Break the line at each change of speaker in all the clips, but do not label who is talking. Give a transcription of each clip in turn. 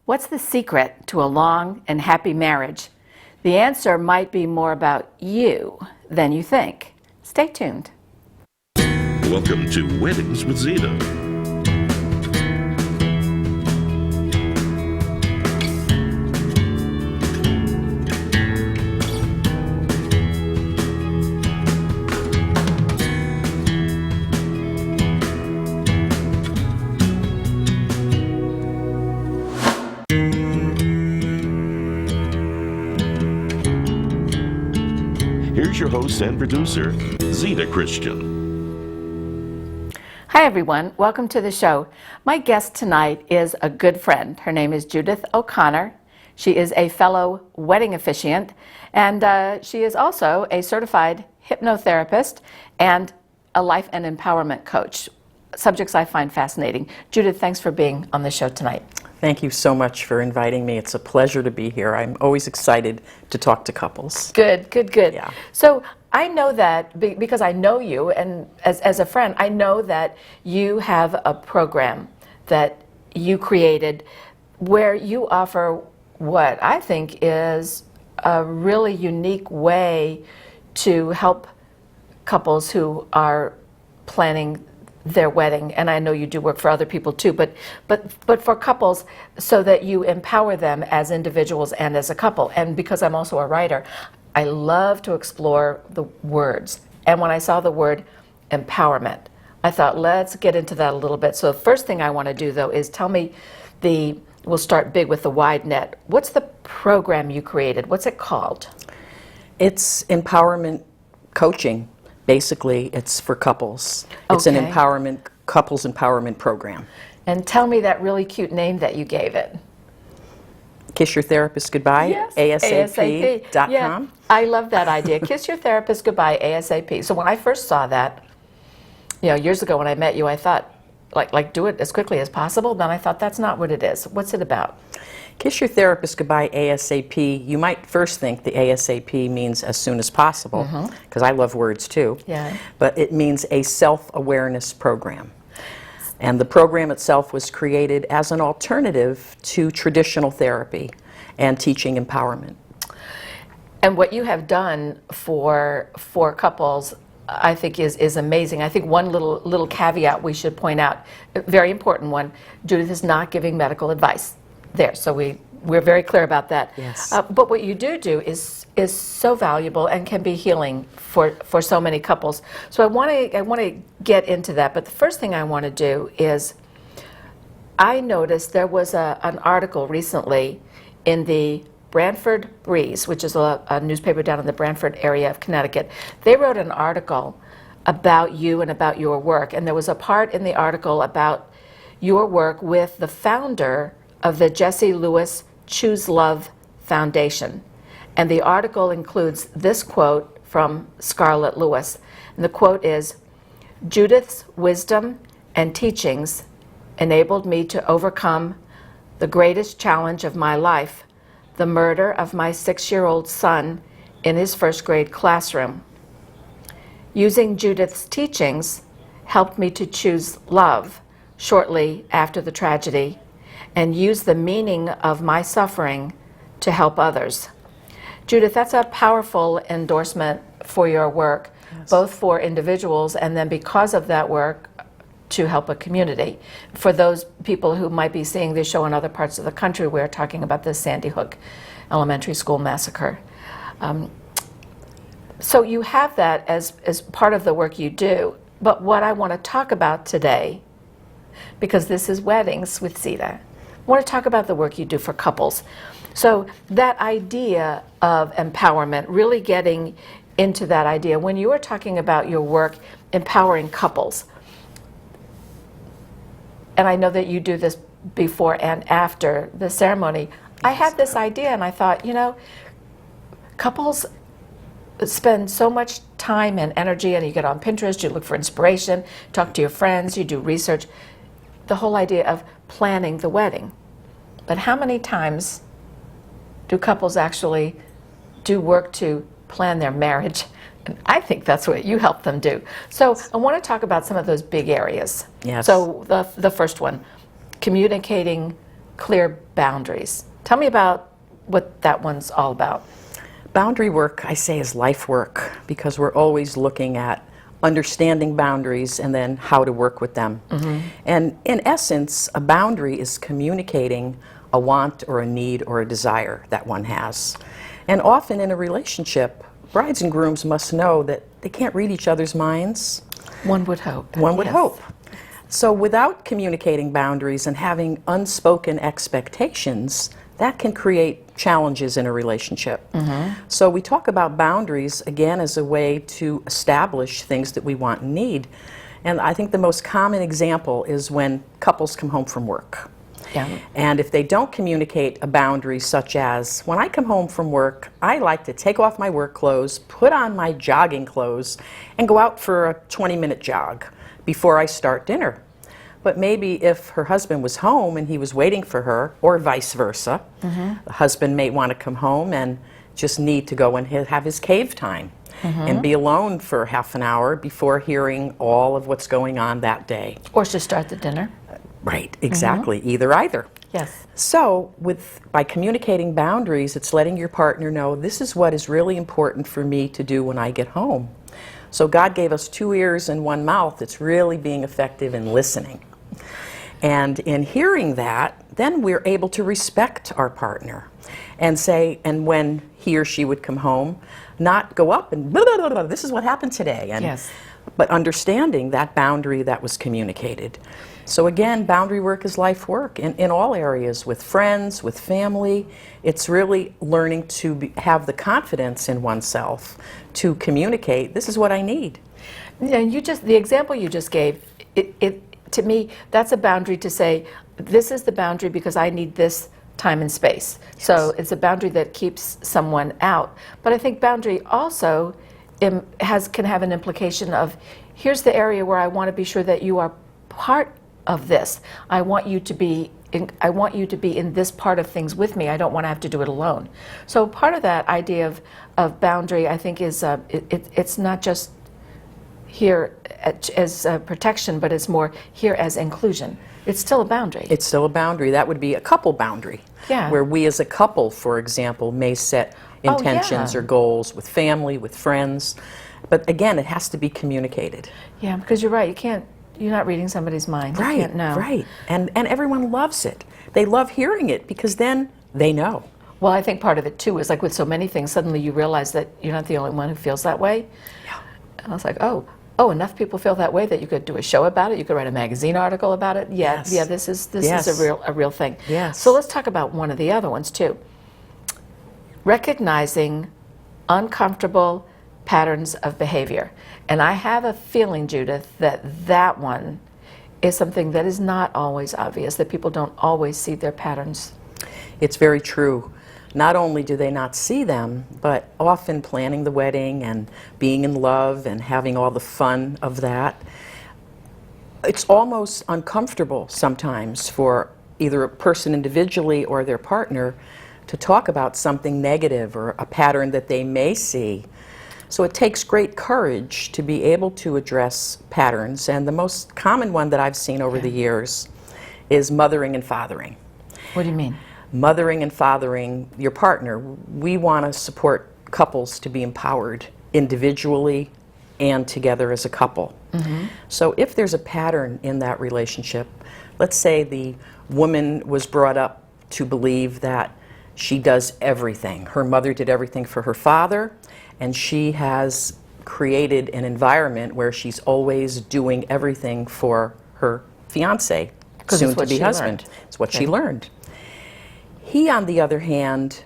What's the secret to a long and happy marriage? The answer might be more about you than you think. Stay tuned.
Welcome to Weddings with Zita. Here's your host and producer, Zita Christian.
Hi everyone, welcome to the show. My guest tonight is a good friend. Her name is Judith O'Connor. She is a fellow wedding officiant, and she is also a certified hypnotherapist and a life and empowerment coach. Subjects I find fascinating. Judith, thanks for being on the show tonight.
Thank you so much for inviting me. It's a pleasure to be here. I'm always excited to talk to couples.
Good.
Yeah.
So I know that because I know you, and as a friend, I know that you have a program that you created where you offer what I think is a really unique way to help couples who are planning their wedding, and I know you do work for other people too, but for couples, so that you empower them as individuals and as a couple. And because I'm also a writer, I love to explore the words. And when I saw the word empowerment, I thought, let's get into that a little bit. So the first thing I want to do, though, is tell me we'll start big with the wide net. What's the program you created? What's it called?
It's empowerment coaching. Basically, it's for couples. It's an couples empowerment program.
And tell me that really cute name that you gave it.
Kiss Your Therapist Goodbye,
Yes,
ASAP.com.
Yeah, I love that idea. Kiss Your Therapist Goodbye, ASAP. So when I first saw that, years ago when I met you, I thought, like do it as quickly as possible. Then I thought, that's not what it is. What's it about?
Kiss Your Therapist Goodbye, ASAP. You might first think the ASAP means as soon as possible, because I love words too.
Yeah.
But it means a self-awareness program. And the program itself was created as an alternative to traditional therapy and teaching empowerment.
And what you have done for couples, I think is amazing. I think one little caveat we should point out, a very important one, Judith is not giving medical advice. There, so we're very clear about that.
Yes.
But what you do is so valuable and can be healing for so many couples. So I want to get into that. But the first thing I want to do is, I noticed there was an article recently in the Brantford Breeze, which is a newspaper down in the Brantford area of Connecticut. They wrote an article about you and about your work, and there was a part in the article about your work with the founder of the Jesse Lewis Choose Love Foundation. And the article includes this quote from Scarlett Lewis. And the quote is, "Judith's wisdom and teachings enabled me to overcome the greatest challenge of my life, the murder of my 6-year-old son in his first grade classroom. Using Judith's teachings helped me to choose love shortly after the tragedy, and use the meaning of my suffering to help others." Judith, that's a powerful endorsement for your work, yes, both for individuals and then because of that work to help a community. For those people who might be seeing this show in other parts of the country, we're talking about the Sandy Hook Elementary School massacre. So you have that as part of the work you do, but what I want to talk about today, because this is Weddings with Zita, I want to talk about the work you do for couples. So that idea of empowerment, really getting into that idea, when you were talking about your work empowering couples, and I know that you do this before and after the ceremony, I had this idea and I thought, couples spend so much time and energy, and you get on Pinterest, you look for inspiration, talk to your friends, you do research, the whole idea of planning the wedding. But how many times do couples actually do work to plan their marriage? And I think that's what you help them do. So I want to talk about some of those big areas.
Yes.
So the first one, communicating clear boundaries. Tell me about what that one's all about.
Boundary work, I say, is life work because we're always looking at understanding boundaries and then how to work with them. And in essence, a boundary is communicating a want or a need or a desire that one has. And often in a relationship, brides and grooms must know that they can't read each other's minds.
One would hope.
One would
Yes.
hope. So without communicating boundaries and having unspoken expectations, that can create challenges in a relationship. So we talk about boundaries, again, as a way to establish things that we want and need. And I think the most common example is when couples come home from work.
Yeah.
And if they don't communicate a boundary such as, when I come home from work, I like to take off my work clothes, put on my jogging clothes, and go out for a 20-minute jog before I start dinner. But maybe if her husband was home and he was waiting for her, or vice versa, the husband may want to come home and just need to go and have his cave time and be alone for half an hour before hearing all of what's going on that day.
Or to start the dinner.
Right, exactly, either.
Yes.
So by communicating boundaries, it's letting your partner know this is what is really important for me to do when I get home. So God gave us 2 ears and 1 mouth. It's really being effective in listening. And in hearing that, then we're able to respect our partner and say, and when he or she would come home, not go up and blah, blah, blah, blah, this is what happened today. And,
Yes.
But understanding that boundary that was communicated. So again, boundary work is life work in all areas, with friends, with family. It's really learning to have the confidence in oneself to communicate, this is what I need.
And the example you just gave, to me, that's a boundary to say, this is the boundary because I need this time and space. So it's a boundary that keeps someone out. But I think boundary also can have an implication of, here's the area where I want to be sure that you are part of this. I want you to be in this part of things with me. I don't want to have to do it alone. So part of that idea of boundary, I think, is it's not just here as protection, but it's more here as inclusion. It's still a boundary.
It's still a boundary. That would be a couple boundary.
Yeah.
Where we as a couple, for example, may set intentions
yeah.
or goals with family, with friends. But again, it has to be communicated.
Yeah, because you're right. You're not reading somebody's mind.
Right,
You can't know.
right. And everyone loves it. They love hearing it because then they know.
Well, I think part of it too is like with so many things, suddenly you realize that you're not the only one who feels that way.
Yeah.
And I was like, oh, enough people feel that way that you could do a show about it. You could write a magazine article about it. Yeah,
Yes.
yeah. This is
Yes.
a real thing.
Yes.
So let's talk about one of the other ones too. Recognizing uncomfortable patterns of behavior, and I have a feeling, Judith, that one is something that is not always obvious. That people don't always see their patterns.
It's very true. Not only do they not see them, but often planning the wedding and being in love and having all the fun of that, it's almost uncomfortable sometimes for either a person individually or their partner to talk about something negative or a pattern that they may see. So it takes great courage to be able to address patterns, and the most common one that I've seen over the years is mothering and fathering.
What do you mean?
Mothering and fathering your partner. We want to support couples to be empowered individually and together as a couple. So if there's a pattern in that relationship, let's say the woman was brought up to believe that she does everything. Her mother did everything for her father, and she has created an environment where she's always doing everything for her fiancé,
'Cause it's
soon to
what
be
she
husband.
learned.
It's what she learned. He, on the other hand,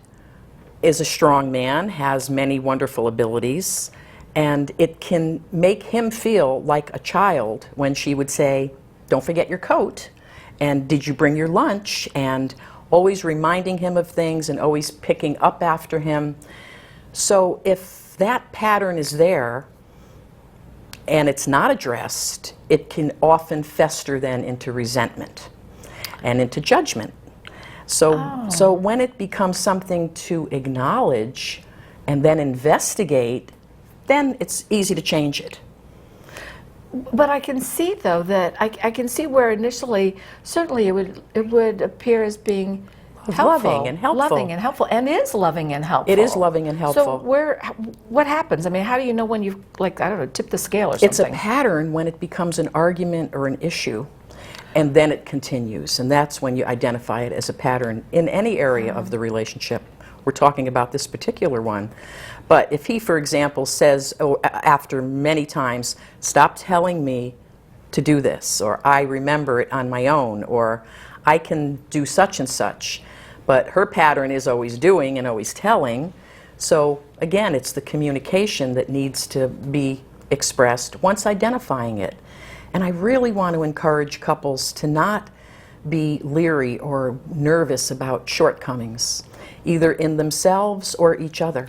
is a strong man, has many wonderful abilities, and it can make him feel like a child when she would say, "Don't forget your coat," and "Did you bring your lunch?" and always reminding him of things and always picking up after him. So if that pattern is there and it's not addressed, it can often fester then into resentment and into judgment. So when it becomes something to acknowledge and then investigate, then it's easy to change it.
But I can see, though, that I can see where initially, certainly it would appear as being helpful,
loving and helpful.
loving and helpful, and is loving and helpful.
It is loving and helpful.
So what happens? I mean, how do you know when you've, like, I don't know, tipped the scale or something?
It's a pattern when it becomes an argument or an issue, and then it continues, and that's when you identify it as a pattern in any area of the relationship. We're talking about this particular one. But if he, for example, says, after many times, stop telling me to do this, or I remember it on my own, or I can do such and such, but her pattern is always doing and always telling. So again, it's the communication that needs to be expressed once identifying it. And I really want to encourage couples to not be leery or nervous about shortcomings, either in themselves or each other.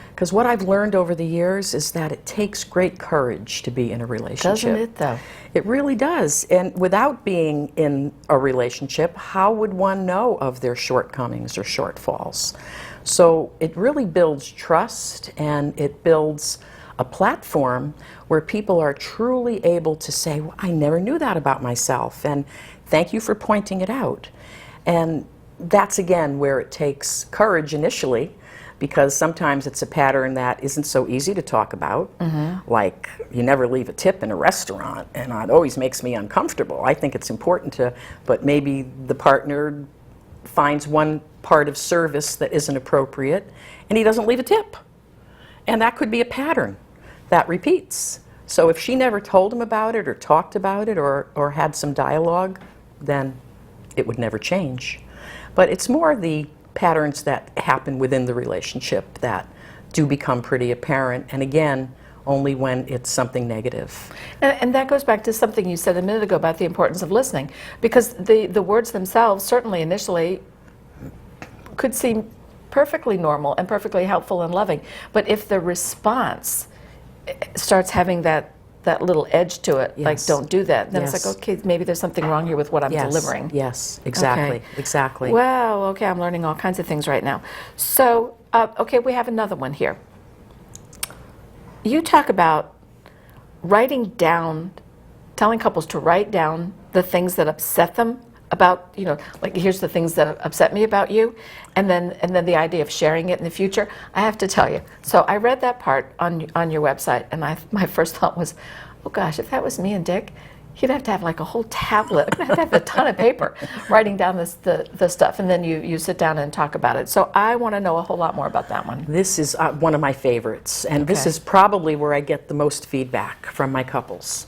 Because what I've learned over the years is that it takes great courage to be in a relationship.
Doesn't it, though?
It really does. And without being in a relationship, how would one know of their shortcomings or shortfalls? So it really builds trust, and it builds a platform where people are truly able to say, well, I never knew that about myself, and thank you for pointing it out. And that's, again, where it takes courage initially, because sometimes it's a pattern that isn't so easy to talk about. Like, you never leave a tip in a restaurant, and it always makes me uncomfortable. I think it's important to, but maybe the partner finds one part of service that isn't appropriate, and he doesn't leave a tip. And that could be a pattern that repeats. So if she never told him about it or talked about it or had some dialogue, then it would never change. But it's more the patterns that happen within the relationship that do become pretty apparent, and again, only when it's something negative.
And that goes back to something you said a minute ago about the importance of listening, because the words themselves certainly initially could seem perfectly normal and perfectly helpful and loving, but if the response starts having that little edge to it, like don't do that, then it's like, okay, maybe there's something wrong here with what I'm delivering.
Yes, exactly, exactly.
Wow, okay, I'm learning all kinds of things right now. So, okay, we have another one here. You talk about writing down, telling couples to write down the things that upset them about, like, here's the things that upset me about you, and then the idea of sharing it in the future. I have to tell you, so I read that part on your website, and my first thought was, oh gosh, if that was me and Dick, you'd have to have like a whole tablet, you'd have to have a ton of paper writing down the stuff, and then you sit down and talk about it. So I want to know a whole lot more about that one.
This is one of my favorites, and this is probably where I get the most feedback from my couples.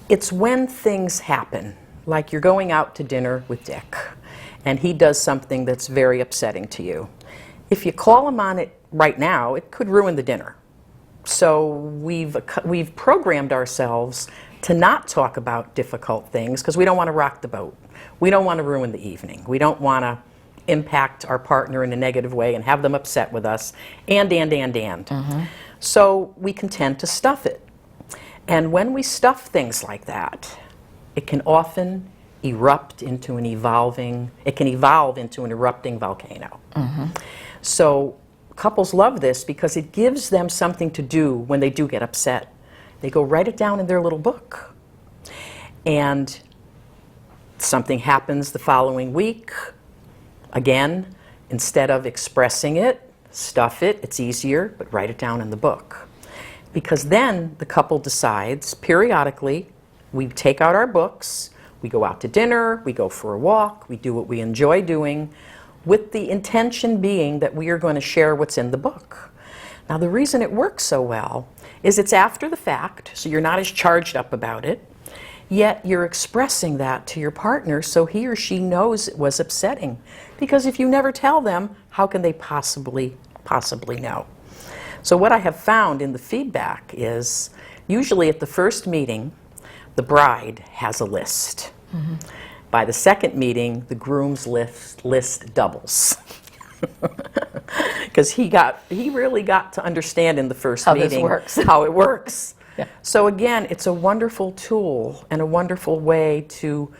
It's when things happen, like you're going out to dinner with Dick, and he does something that's very upsetting to you. If you call him on it right now, it could ruin the dinner. So we've programmed ourselves to not talk about difficult things because we don't want to rock the boat. We don't want to ruin the evening. We don't want to impact our partner in a negative way and have them upset with us, and. So we can tend to stuff it. And when we stuff things like that, it can often erupt into it can evolve into an erupting volcano. So couples love this because it gives them something to do when they do get upset. They go write it down in their little book. And something happens the following week. Again, instead of expressing it, stuff it, it's easier, but write it down in the book. Because then the couple decides periodically, we take out our books, we go out to dinner, we go for a walk, we do what we enjoy doing, with the intention being that we are going to share what's in the book. Now, the reason it works so well is it's after the fact, so you're not as charged up about it, yet you're expressing that to your partner so he or she knows it was upsetting. Because if you never tell them, how can they possibly know? So what I have found in the feedback is, usually at the first meeting, the bride has a list. By the second meeting, the groom's list doubles. Because he really got to understand in the first meeting how it works. So again, it's a wonderful tool and a wonderful way to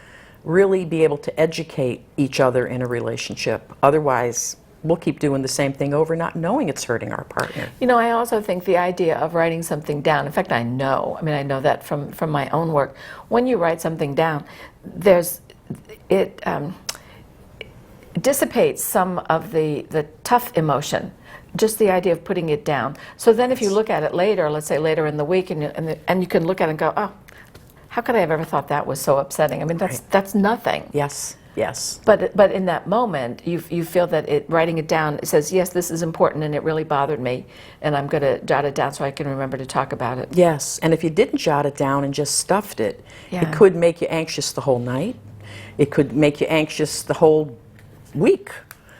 really be able to educate each other in a relationship. Otherwise, we'll keep doing the same thing over, not knowing it's hurting our partner.
You know, I also think the idea of writing something down, in fact, I know that from my own work, when you write something down, it dissipates some of the tough emotion, just the idea of putting it down. So then if you look at it later, let's say later in the week, and you can look at it and go, oh, how could I have ever thought that was so upsetting? I mean, that's nothing.
Yes, yes.
But in that moment, you feel that writing it down, it says, yes, this is important and it really bothered me, and I'm going to jot it down so I can remember to talk about it.
Yes, and if you didn't jot it down and just stuffed it,
Yeah.
it could make you anxious the whole night. It could make you anxious the whole week.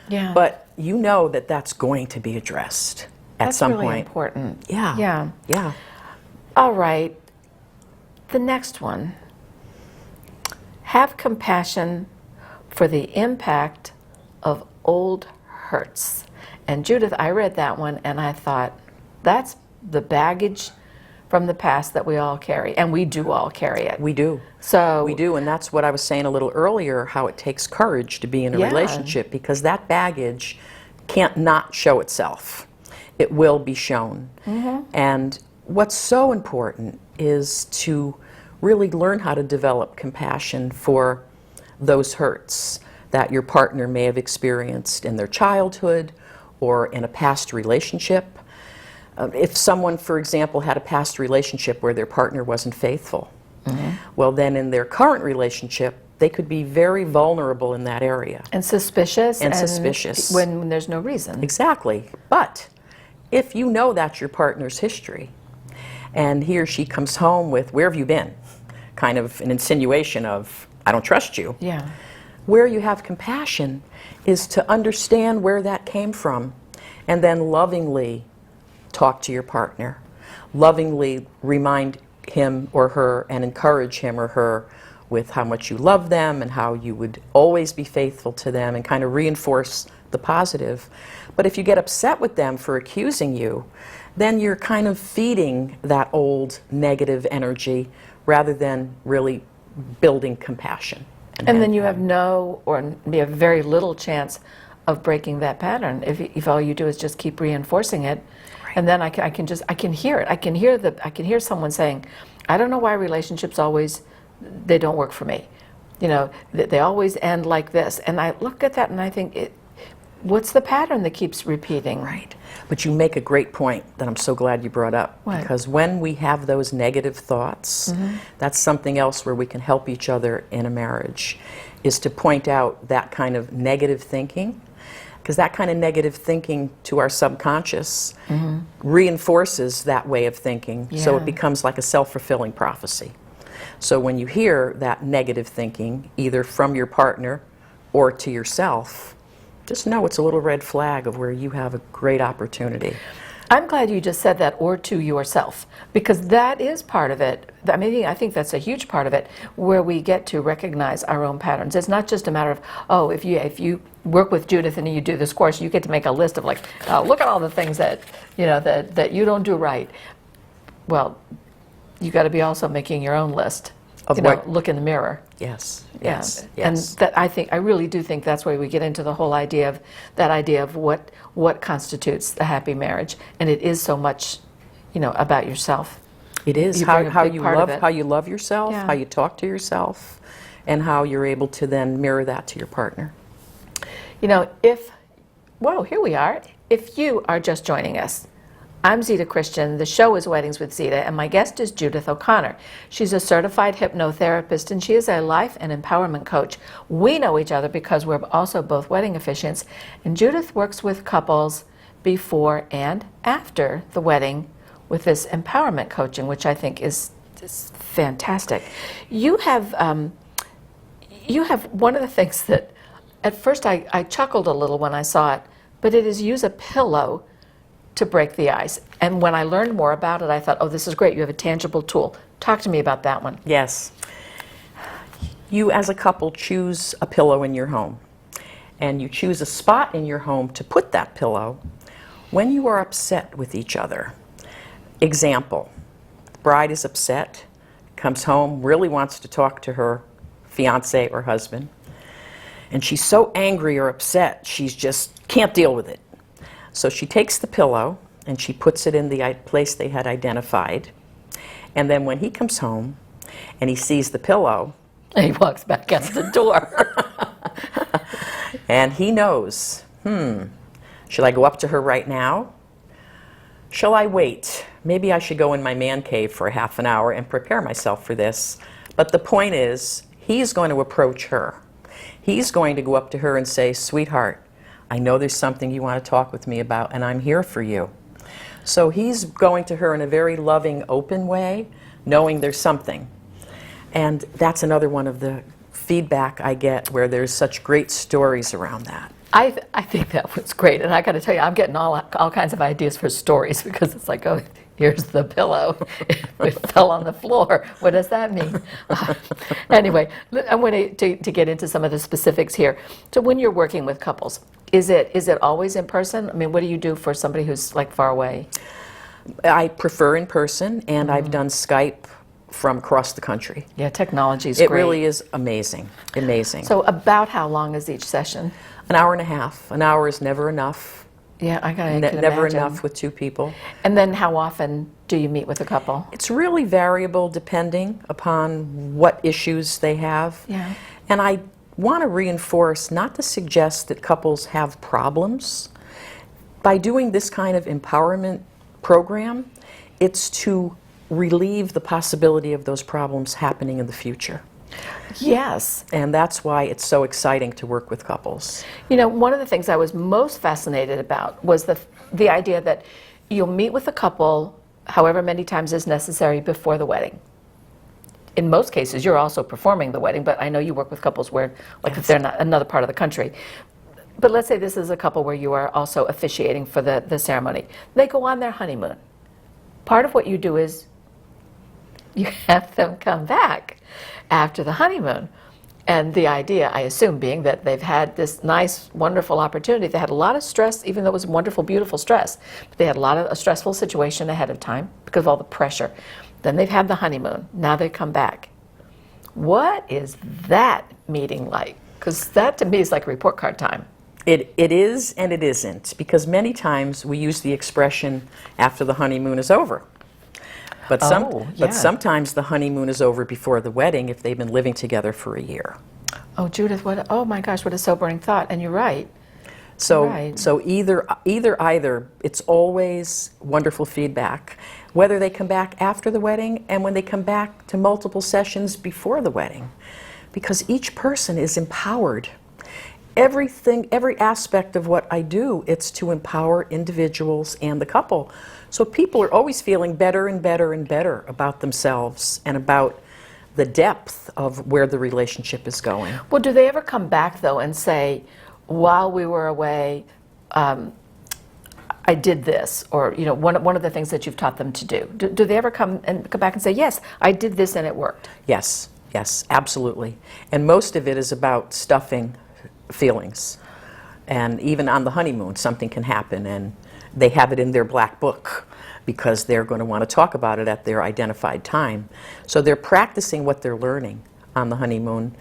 Yeah.
But you know that that's going to be addressed at some
really
point.
important.
Yeah.
Yeah.
Yeah.
All right. The next one. Have compassion for the impact of old hurts. And Judith, I read that one and I thought, that's the baggage from the past that we all carry, and we do all carry it.
We do.
So
We do, and that's what I was saying a little earlier, how it takes courage to be in a
Yeah.
relationship, because that baggage can't not show itself. It will be shown. And what's so important is to really learn how to develop compassion for those hurts that your partner may have experienced in their childhood or in a past relationship. If someone, for example, had a past relationship where their partner wasn't faithful, well, then in their current relationship, they could be very vulnerable in that area.
and suspicious.
And suspicious.
When there's no reason.
Exactly. But if you know that's your partner's history, and he or she comes home with, "Where have you been?" kind of an insinuation of, "I don't trust you."
Yeah.
Where you have compassion is to understand where that came from, and then lovingly talk to your partner. Lovingly remind him or her and encourage him or her with how much you love them and how you would always be faithful to them, and kind of reinforce the positive. But if you get upset with them for accusing you, then you're kind of feeding that old negative energy rather than really building compassion.
And then you have very little chance of breaking that pattern if all you do is just keep reinforcing it. And then I can hear it. I can hear someone saying, "I don't know why relationships they don't work for me. You know, they always end like this." And I look at that and I think, what's the pattern that keeps repeating?
Right. But you make a great point that I'm so glad you brought up.
What?
Because when we have those negative thoughts, that's something else where we can help each other in a marriage, is to point out that kind of negative thinking. Because that kind of negative thinking to our subconscious reinforces that way of thinking. So
Yeah.
it becomes like a self-fulfilling prophecy. So when you hear that negative thinking, either from your partner or to yourself, just know it's a little red flag of where you have a great opportunity.
I'm glad you just said that, or to yourself, because that is part of it. I mean, I think that's a huge part of it, where we get to recognize our own patterns. It's not just a matter of, oh, if you work with Judith and you do this course, you get to make a list of, like, look at all the things that that you don't do right. Well, you got to be also making your own list.
Of
what? Look in the mirror.
Yes,
Yeah.
yes,
And
yes.
that I really do think that's where we get into the whole idea of what constitutes a happy marriage, and it is so much, about yourself.
It is
You
how
bring a big part of it.
how you love yourself,
Yeah.
how you talk to yourself, and how you're able to then mirror that to your partner.
Here we are. If you are just joining us, I'm Zita Christian. The show is Weddings with Zita, and my guest is Judith O'Connor. She's a certified hypnotherapist, and she is a life and empowerment coach. We know each other because we're also both wedding officiants, and Judith works with couples before and after the wedding with this empowerment coaching, which I think is fantastic. You have one of the things that at first I chuckled a little when I saw it, but it is use a pillow to break the ice. And when I learned more about it, I thought, oh, this is great. You have a tangible tool. Talk to me about that one.
Yes. You as a couple choose a pillow in your home, and you choose a spot in your home to put that pillow when you are upset with each other. Example, bride is upset, comes home, really wants to talk to her fiance or husband, And she's so angry or upset, she's just can't deal with it. So she takes the pillow and she puts it in the place they had identified. And then when he comes home and he sees the pillow,
And he walks back out the door.
and he knows, should I go up to her right now? Shall I wait? Maybe I should go in my man cave for a half an hour and prepare myself for this. But the point is, he's going to approach her. He's going to go up to her and say, sweetheart, I know there's something you want to talk with me about, and I'm here for you. So he's going to her in a very loving, open way, knowing there's something. And that's another one of the feedback I get where there's such great stories around that.
I think that was great, and I got to tell you, I'm getting all kinds of ideas for stories because it's like, oh, here's the pillow. It fell on the floor. What does that mean? Anyway, I want to get into some of the specifics here. So when you're working with couples, is it always in person? I mean, what do you do for somebody who's like far away?
I prefer in person, and I've done Skype from across the country.
Yeah, technology's
It
great.
really is amazing, amazing.
So about how long is each session?
An hour and a half. An hour is never enough.
Yeah, I can
Never
imagine.
enough with two people.
And then how often do you meet with a couple?
It's really variable depending upon what issues they have.
Yeah.
And I want to reinforce, not to suggest that couples have problems. By doing this kind of empowerment program, it's to relieve the possibility of those problems happening in the future.
Yes.
And that's why it's so exciting to work with couples.
You know, one of the things I was most fascinated about was the idea that you'll meet with a couple however many times is necessary before the wedding. In most cases, you're also performing the wedding, but I know you work with couples where, like, if they're not another part of the country. But let's say this is a couple where you are also officiating for the ceremony. They go on their honeymoon. Part of what you do is you have them come back after the honeymoon. And the idea, I assume, being that they've had this nice, wonderful opportunity. They had a lot of stress, even though it was wonderful, beautiful stress. But they had a stressful situation ahead of time because of all the pressure. Then they've had the honeymoon. Now they come back. What is that meeting like? Because that, to me, is like report card time.
It is and it isn't, because many times we use the expression after the honeymoon is over. But sometimes the honeymoon is over before the wedding if they've been living together for a year.
Oh, Judith, oh my gosh, what a sobering thought. And you're right.
So,
Right.
so either, it's always wonderful feedback, whether they come back after the wedding and when they come back to multiple sessions before the wedding, because each person is empowered. Everything, every aspect of what I do, it's to empower individuals and the couple. So people are always feeling better and better and better about themselves and about the depth of where the relationship is going.
Well, do they ever come back, though, and say, while we were away, I did this, or, you know, one of the things that you've taught them to do? Do they ever come back and say, yes, I did this and it worked?
Yes, absolutely. And most of it is about stuffing feelings. And even on the honeymoon, something can happen, and they have it in their black book because they're going to want to talk about it at their identified time. So they're practicing what they're learning on the honeymoon.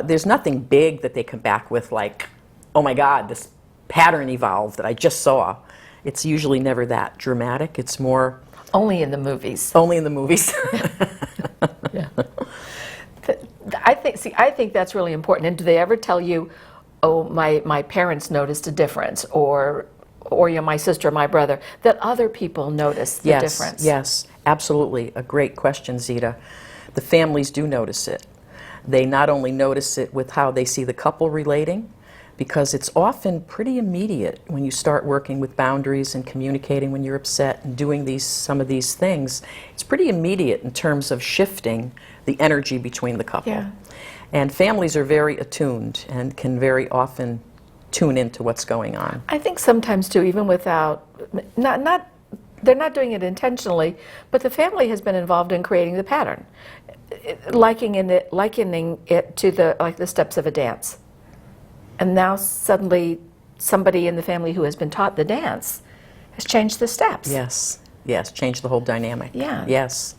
There's nothing big that they come back with, like, oh my God, this pattern evolved that I just saw. It's usually never that dramatic. It's more...
Only in the movies.
Only in the movies.
Yeah. I think that's really important. And do they ever tell you, oh, my parents noticed a difference, or you know, my sister, my brother, that other people notice the difference?
Yes, absolutely. A great question, Zita. The families do notice it. They not only notice it with how they see the couple relating, because it's often pretty immediate when you start working with boundaries and communicating when you're upset and doing some of these things. It's pretty immediate in terms of shifting the energy between the couple.
Yeah.
And families are very attuned and can very often tune into what's going on.
I think sometimes too, even without, they're not doing it intentionally, but the family has been involved in creating the pattern, likening it to the steps of a dance. And now suddenly somebody in the family who has been taught the dance has changed the steps.
Yes, change the whole dynamic.
Yeah.
Yes.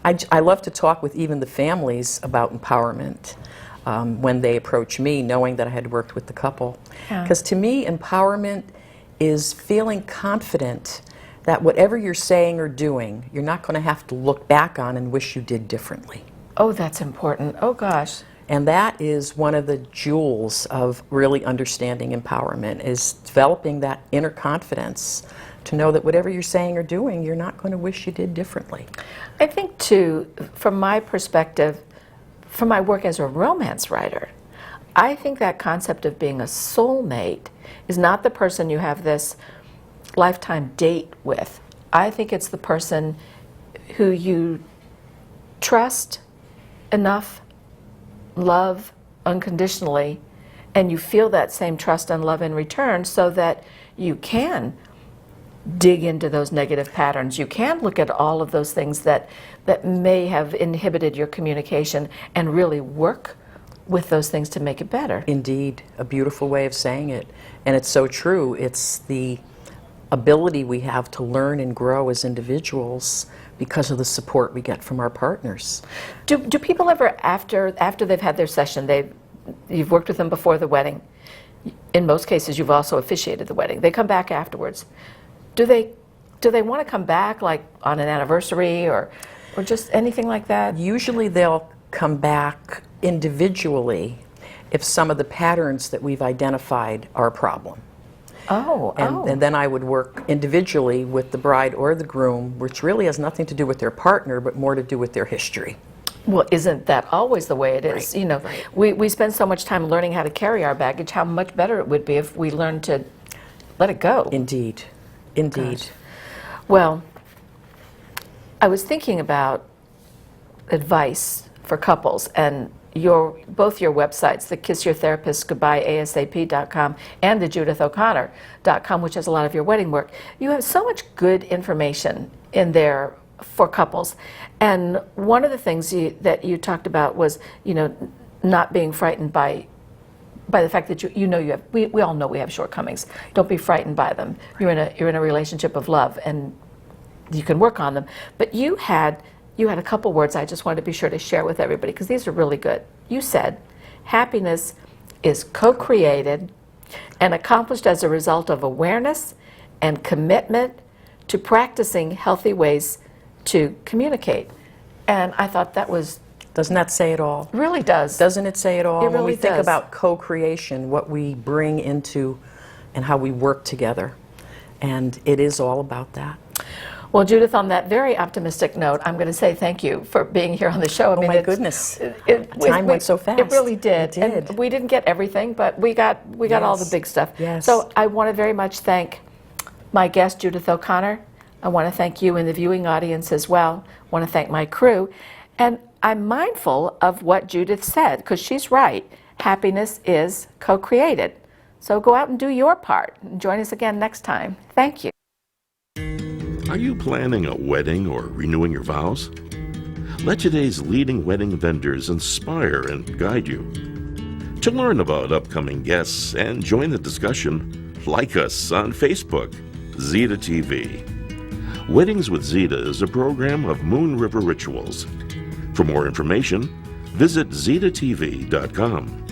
I love to talk with even the families about empowerment. when they approach me, knowing that I had worked with the couple.
Yeah.
Because to me, empowerment is feeling confident that whatever you're saying or doing, you're not going to have to look back on and wish you did differently.
Oh, that's important. Oh, gosh.
And that is one of the jewels of really understanding empowerment, is developing that inner confidence to know that whatever you're saying or doing, you're not going to wish you did differently.
I think, too, from my perspective, from my work as a romance writer, I think that concept of being a soulmate is not the person you have this lifetime date with. I think it's the person who you trust enough, love unconditionally, and you feel that same trust and love in return so that you can dig into those negative patterns. You can look at all of those things that may have inhibited your communication and really work with those things to make it better.
Indeed, a beautiful way of saying it. And it's so true. It's the ability we have to learn and grow as individuals because of the support we get from our partners.
Do people ever, after they've had their session, you've worked with them before the wedding, in most cases you've also officiated the wedding, they come back afterwards. Do they want to come back, like on an anniversary or just anything like that?
Usually they'll come back individually if some of the patterns that we've identified are a problem. And then I would work individually with the bride or the groom, which really has nothing to do with their partner, but more to do with their history.
Well, isn't that always the way it is?
Right.
You know, we spend so much time learning how to carry our baggage, how much better it would be if we learned to let it go.
Indeed. Indeed.
Gosh. Well, I was thinking about advice for couples, and both your websites, the KissYourTherapistGoodbyeASAP.com and the JudithO'Connor.com, which has a lot of your wedding work, you have so much good information in there for couples. And one of the things that you talked about was, not being frightened by the fact that we all know we have shortcomings. Don't be frightened by them. You're in a relationship of love, and you can work on them. But you had a couple words I just wanted to be sure to share with everybody, because these are really good. You said, happiness is co-created and accomplished as a result of awareness and commitment to practicing healthy ways to communicate. And I thought that was...
Doesn't that say it all?
Really does.
Doesn't it say it all?
It really
when we think
does.
about co-creation, what we bring into and how we work together. And it is all about that.
Well, Judith, on that very optimistic note, I'm going to say thank you for being here on the show.
Oh, my goodness. Time went so fast.
It really did.
It did.
And we didn't get everything, but we got all the big stuff.
Yes.
So I want to very much thank my guest, Judith O'Connor. I want to thank you in the viewing audience as well. I want to thank my crew. And I'm mindful of what Judith said, because she's right. Happiness is co-created. So go out and do your part. And join us again next time. Thank you.
Are you planning a wedding or renewing your vows? Let today's leading wedding vendors inspire and guide you. To learn about upcoming guests and join the discussion, like us on Facebook, Zita TV. Weddings with Zita is a program of Moon River Rituals. For more information, visit zitatv.com.